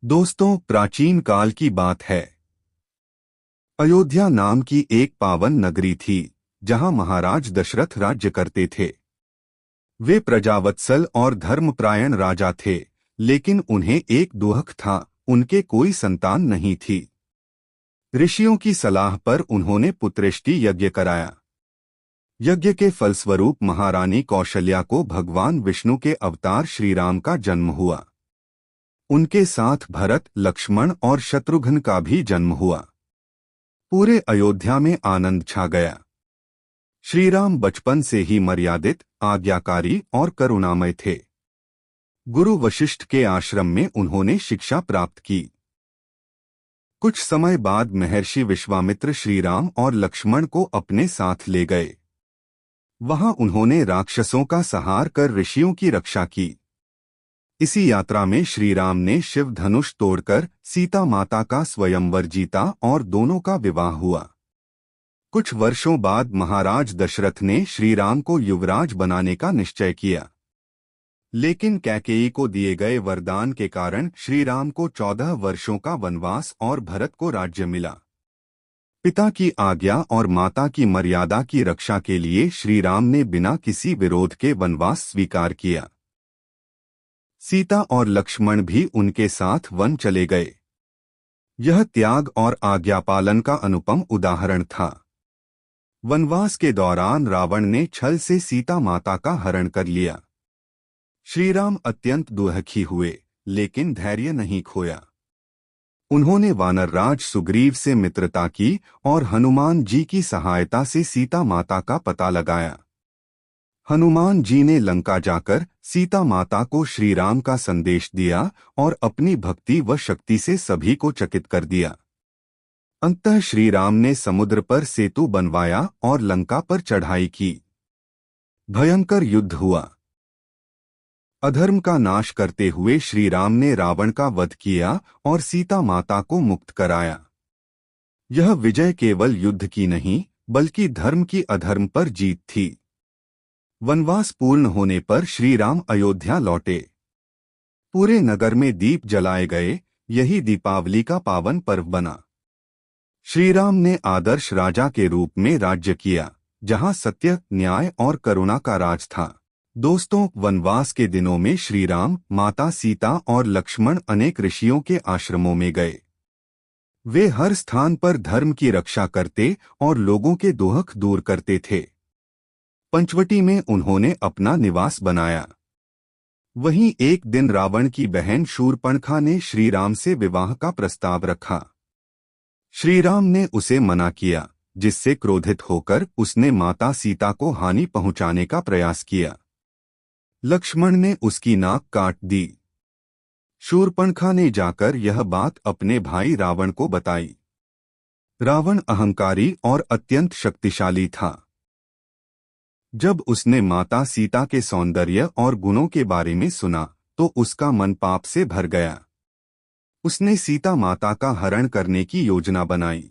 दोस्तों, प्राचीन काल की बात है। अयोध्या नाम की एक पावन नगरी थी, जहां महाराज दशरथ राज्य करते थे। वे प्रजावत्सल और धर्मपरायण राजा थे, लेकिन उन्हें एक दुख था, उनके कोई संतान नहीं थी। ऋषियों की सलाह पर उन्होंने पुत्रेष्टि यज्ञ कराया। यज्ञ के फलस्वरूप महारानी कौशल्या को भगवान विष्णु के अवतार श्रीराम का जन्म हुआ। उनके साथ भरत, लक्ष्मण और शत्रुघ्न का भी जन्म हुआ। पूरे अयोध्या में आनंद छा गया। श्रीराम बचपन से ही मर्यादित, आज्ञाकारी और करुणामय थे। गुरु वशिष्ठ के आश्रम में उन्होंने शिक्षा प्राप्त की। कुछ समय बाद महर्षि विश्वामित्र श्रीराम और लक्ष्मण को अपने साथ ले गए। वहां उन्होंने राक्षसों का संहार कर ऋषियों की रक्षा की। इसी यात्रा में श्रीराम ने शिव धनुष तोड़कर सीता माता का स्वयंवर जीता और दोनों का विवाह हुआ। कुछ वर्षों बाद महाराज दशरथ ने श्रीराम को युवराज बनाने का निश्चय किया, लेकिन कैकेयी को दिए गए वरदान के कारण श्रीराम को 14 वर्षों का वनवास और भरत को राज्य मिला। पिता की आज्ञा और माता की मर्यादा की रक्षा के लिए श्रीराम ने बिना किसी विरोध के वनवास स्वीकार किया। सीता और लक्ष्मण भी उनके साथ वन चले गए। यह त्याग और आज्ञापालन का अनुपम उदाहरण था। वनवास के दौरान रावण ने छल से सीता माता का हरण कर लिया। श्रीराम अत्यंत दुखी हुए, लेकिन धैर्य नहीं खोया। उन्होंने वानरराज सुग्रीव से मित्रता की और हनुमान जी की सहायता से सीता माता का पता लगाया। हनुमान जी ने लंका जाकर सीता माता को श्रीराम का संदेश दिया और अपनी भक्ति व शक्ति से सभी को चकित कर दिया। अंततः श्रीराम ने समुद्र पर सेतु बनवाया और लंका पर चढ़ाई की। भयंकर युद्ध हुआ। अधर्म का नाश करते हुए श्रीराम ने रावण का वध किया और सीता माता को मुक्त कराया। यह विजय केवल युद्ध की नहीं, बल्कि धर्म की अधर्म पर जीत थी। वनवास पूर्ण होने पर श्रीराम अयोध्या लौटे। पूरे नगर में दीप जलाए गए। यही दीपावली का पावन पर्व बना। श्रीराम ने आदर्श राजा के रूप में राज्य किया, जहां सत्य, न्याय और करुणा का राज था। दोस्तों, वनवास के दिनों में श्रीराम, माता सीता और लक्ष्मण अनेक ऋषियों के आश्रमों में गए। वे हर स्थान पर धर्म की रक्षा करते और लोगों के दुख दूर करते थे। पंचवटी में उन्होंने अपना निवास बनाया। वहीं एक दिन रावण की बहन शूर्पणखा ने श्रीराम से विवाह का प्रस्ताव रखा। श्रीराम ने उसे मना किया, जिससे क्रोधित होकर उसने माता सीता को हानि पहुंचाने का प्रयास किया। लक्ष्मण ने उसकी नाक काट दी। शूर्पणखा ने जाकर यह बात अपने भाई रावण को बताई। रावण अहंकारी और अत्यंत शक्तिशाली था। जब उसने माता सीता के सौंदर्य और गुणों के बारे में सुना, तो उसका मन पाप से भर गया। उसने सीता माता का हरण करने की योजना बनाई।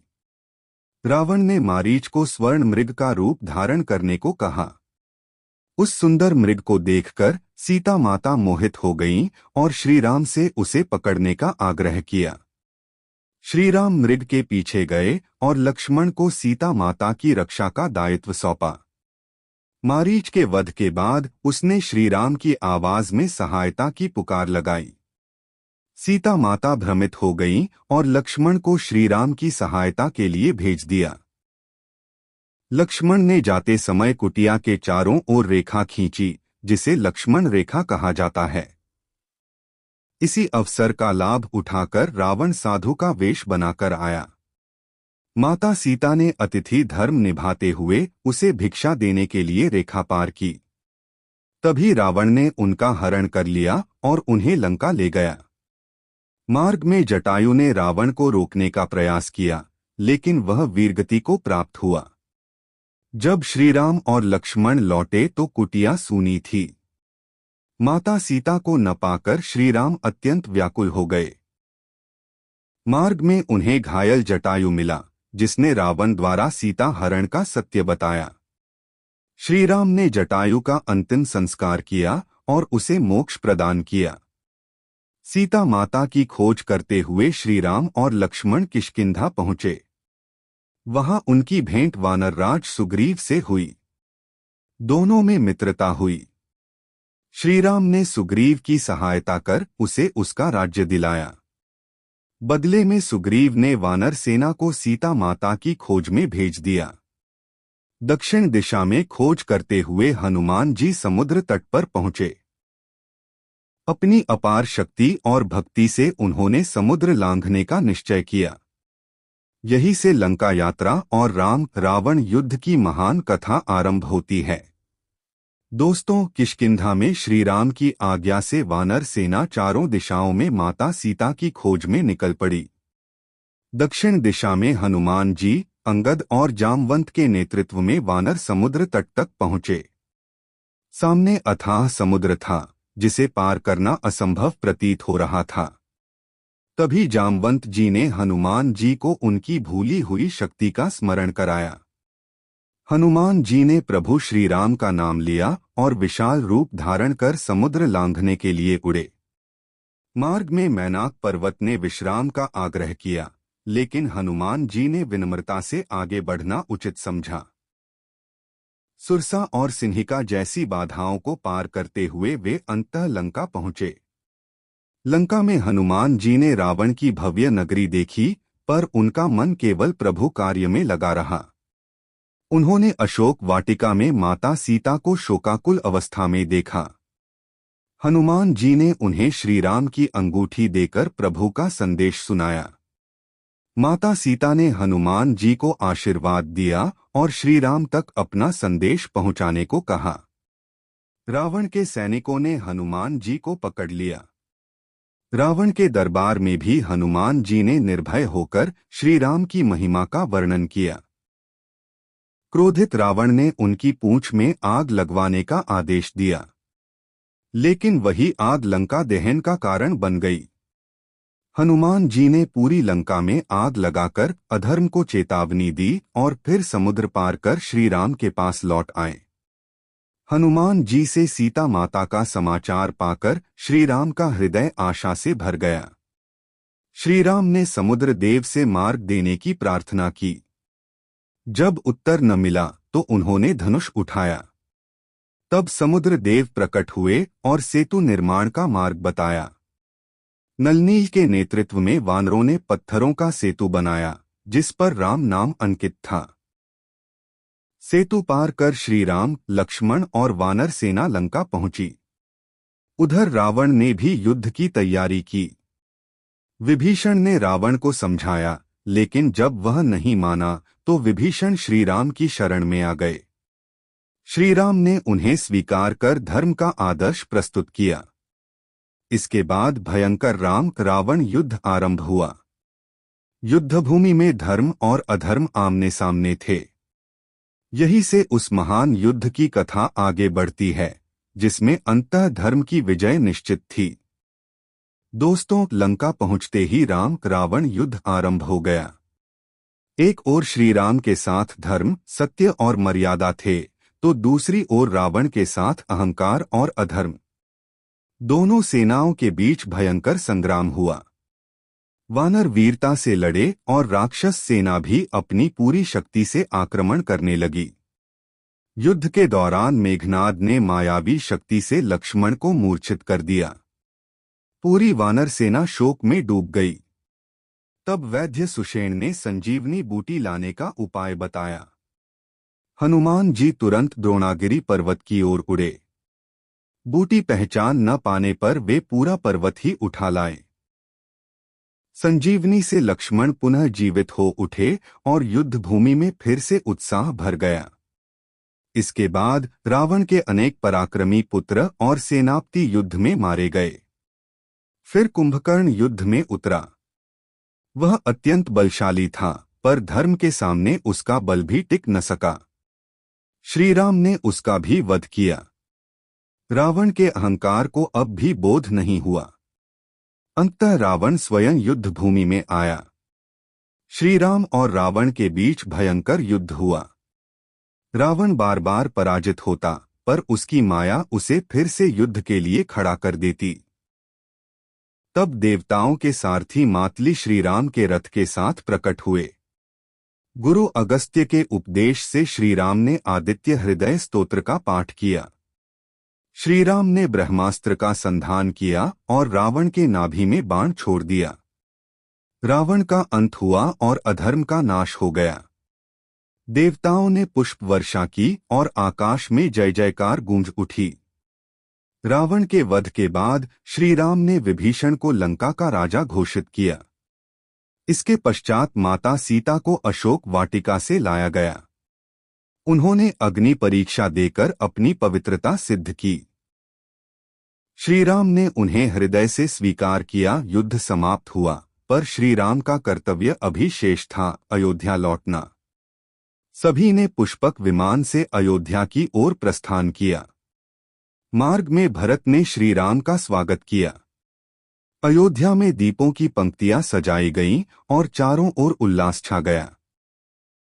रावण ने मारीच को स्वर्ण मृग का रूप धारण करने को कहा। उस सुंदर मृग को देखकर सीता माता मोहित हो गईं और श्रीराम से उसे पकड़ने का आग्रह किया। श्रीराम मृग के पीछे गए और लक्ष्मण को सीता माता की रक्षा का दायित्व सौंपा। मारीच के वध के बाद उसने श्रीराम की आवाज में सहायता की पुकार लगाई। सीता माता भ्रमित हो गईं और लक्ष्मण को श्रीराम की सहायता के लिए भेज दिया। लक्ष्मण ने जाते समय कुटिया के चारों ओर रेखा खींची, जिसे लक्ष्मण रेखा कहा जाता है। इसी अवसर का लाभ उठाकर रावण साधु का वेश बनाकर आया। माता सीता ने अतिथि धर्म निभाते हुए उसे भिक्षा देने के लिए रेखा पार की। तभी रावण ने उनका हरण कर लिया और उन्हें लंका ले गया। मार्ग में जटायु ने रावण को रोकने का प्रयास किया, लेकिन वह वीरगति को प्राप्त हुआ। जब श्रीराम और लक्ष्मण लौटे तो कुटिया सूनी थी। माता सीता को न पाकर श्रीराम अत्यंत व्याकुल हो गए। मार्ग में उन्हें घायल जटायु मिला, जिसने रावण द्वारा सीता हरण का सत्य बताया। श्रीराम ने जटायु का अंतिम संस्कार किया और उसे मोक्ष प्रदान किया। सीता माता की खोज करते हुए श्री राम और लक्ष्मण किष्किंधा पहुंचे। वहां उनकी भेंट वानरराज सुग्रीव से हुई। दोनों में मित्रता हुई। श्री राम ने सुग्रीव की सहायता कर उसे उसका राज्य दिलाया। बदले में सुग्रीव ने वानर सेना को सीता माता की खोज में भेज दिया। दक्षिण दिशा में खोज करते हुए हनुमान जी समुद्र तट पर पहुंचे। अपनी अपार शक्ति और भक्ति से उन्होंने समुद्र लांघने का निश्चय किया। यही से लंका यात्रा और राम रावण युद्ध की महान कथा आरंभ होती है। दोस्तों, किष्किंधा में श्री राम की आज्ञा से वानर सेना चारों दिशाओं में माता सीता की खोज में निकल पड़ी। दक्षिण दिशा में हनुमान जी, अंगद और जामवंत के नेतृत्व में वानर समुद्र तट तक पहुंचे। सामने अथाह समुद्र था, जिसे पार करना असंभव प्रतीत हो रहा था। तभी जामवंत जी ने हनुमान जी को उनकी भूली हुई शक्ति का स्मरण कराया। हनुमान जी ने प्रभु श्री राम का नाम लिया और विशाल रूप धारण कर समुद्र लांघने के लिए उड़े। मार्ग में मैनाक पर्वत ने विश्राम का आग्रह किया, लेकिन हनुमान जी ने विनम्रता से आगे बढ़ना उचित समझा। सुरसा और सिंहिका जैसी बाधाओं को पार करते हुए वे अंततः लंका पहुंचे। लंका में हनुमान जी ने रावण की भव्य नगरी देखी, पर उनका मन केवल प्रभु कार्य में लगा रहा। उन्होंने अशोक वाटिका में माता सीता को शोकाकुल अवस्था में देखा। हनुमान जी ने उन्हें श्री राम की अंगूठी देकर प्रभु का संदेश सुनाया। माता सीता ने हनुमान जी को आशीर्वाद दिया और श्री राम तक अपना संदेश पहुंचाने को कहा। रावण के सैनिकों ने हनुमान जी को पकड़ लिया। रावण के दरबार में भी हनुमान जी ने निर्भय होकर श्री राम की महिमा का वर्णन किया। क्रोधित रावण ने उनकी पूंछ में आग लगवाने का आदेश दिया, लेकिन वही आग लंका दहन का कारण बन गई। हनुमान जी ने पूरी लंका में आग लगाकर अधर्म को चेतावनी दी और फिर समुद्र पार कर श्री राम के पास लौट आए। हनुमान जी से सीता माता का समाचार पाकर श्री राम का हृदय आशा से भर गया। श्री राम ने समुद्र देव से मार्ग देने की प्रार्थना की। जब उत्तर न मिला तो उन्होंने धनुष उठाया। तब समुद्र देव प्रकट हुए और सेतु निर्माण का मार्ग बताया। नलनील के नेतृत्व में वानरों ने पत्थरों का सेतु बनाया, जिस पर राम नाम अंकित था। सेतु पार कर श्री राम, लक्ष्मण और वानर सेना लंका पहुंची। उधर रावण ने भी युद्ध की तैयारी की। विभीषण ने रावण को समझाया, लेकिन जब वह नहीं माना तो विभीषण श्री राम की शरण में आ गए। श्री राम ने उन्हें स्वीकार कर धर्म का आदर्श प्रस्तुत किया। इसके बाद भयंकर राम रावण युद्ध आरंभ हुआ। युद्धभूमि में धर्म और अधर्म आमने सामने थे। यही से उस महान युद्ध की कथा आगे बढ़ती है, जिसमें अंततः धर्म की विजय निश्चित थी। दोस्तों, लंका पहुंचते ही राम रावण युद्ध आरंभ हो गया। एक ओर श्री राम के साथ धर्म, सत्य और मर्यादा थे, तो दूसरी ओर रावण के साथ अहंकार और अधर्म। दोनों सेनाओं के बीच भयंकर संग्राम हुआ। वानर वीरता से लड़े और राक्षस सेना भी अपनी पूरी शक्ति से आक्रमण करने लगी। युद्ध के दौरान मेघनाद ने मायावी शक्ति से लक्ष्मण को मूर्छित कर दिया। पूरी वानर सेना शोक में डूब गई। तब वैद्य सुषेण ने संजीवनी बूटी लाने का उपाय बताया। हनुमान जी तुरंत द्रोणागिरी पर्वत की ओर उड़े। बूटी पहचान न पाने पर वे पूरा पर्वत ही उठा लाए। संजीवनी से लक्ष्मण पुनः जीवित हो उठे और युद्ध भूमि में फिर से उत्साह भर गया। इसके बाद रावण के अनेक पराक्रमी पुत्र और सेनापति युद्ध में मारे गए। फिर कुंभकर्ण युद्ध में उतरा। वह अत्यंत बलशाली था, पर धर्म के सामने उसका बल भी टिक न सका। श्री राम ने उसका भी वध किया। रावण के अहंकार को अब भी बोध नहीं हुआ। अंततः रावण स्वयं युद्ध भूमि में आया। श्री राम और रावण के बीच भयंकर युद्ध हुआ। रावण बार बार पराजित होता, पर उसकी माया उसे फिर से युद्ध के लिए खड़ा कर देती। तब देवताओं के सारथी मातली श्रीराम के रथ के साथ प्रकट हुए। गुरु अगस्त्य के उपदेश से श्रीराम ने आदित्य हृदय स्तोत्र का पाठ किया। श्रीराम ने ब्रह्मास्त्र का संधान किया और रावण के नाभि में बाण छोड़ दिया। रावण का अंत हुआ और अधर्म का नाश हो गया। देवताओं ने पुष्प वर्षा की और आकाश में जय जयकार गूंज उठी। रावण के वध के बाद श्रीराम ने विभीषण को लंका का राजा घोषित किया। इसके पश्चात माता सीता को अशोक वाटिका से लाया गया। उन्होंने अग्नि परीक्षा देकर अपनी पवित्रता सिद्ध की। श्रीराम ने उन्हें हृदय से स्वीकार किया। युद्ध समाप्त हुआ, पर श्रीराम का कर्तव्य अभी शेष था, अयोध्या लौटना। सभी ने पुष्पक विमान से अयोध्या की ओर प्रस्थान किया। मार्ग में भरत ने श्रीराम का स्वागत किया। अयोध्या में दीपों की पंक्तियां सजाई गईं और चारों ओर उल्लास छा गया।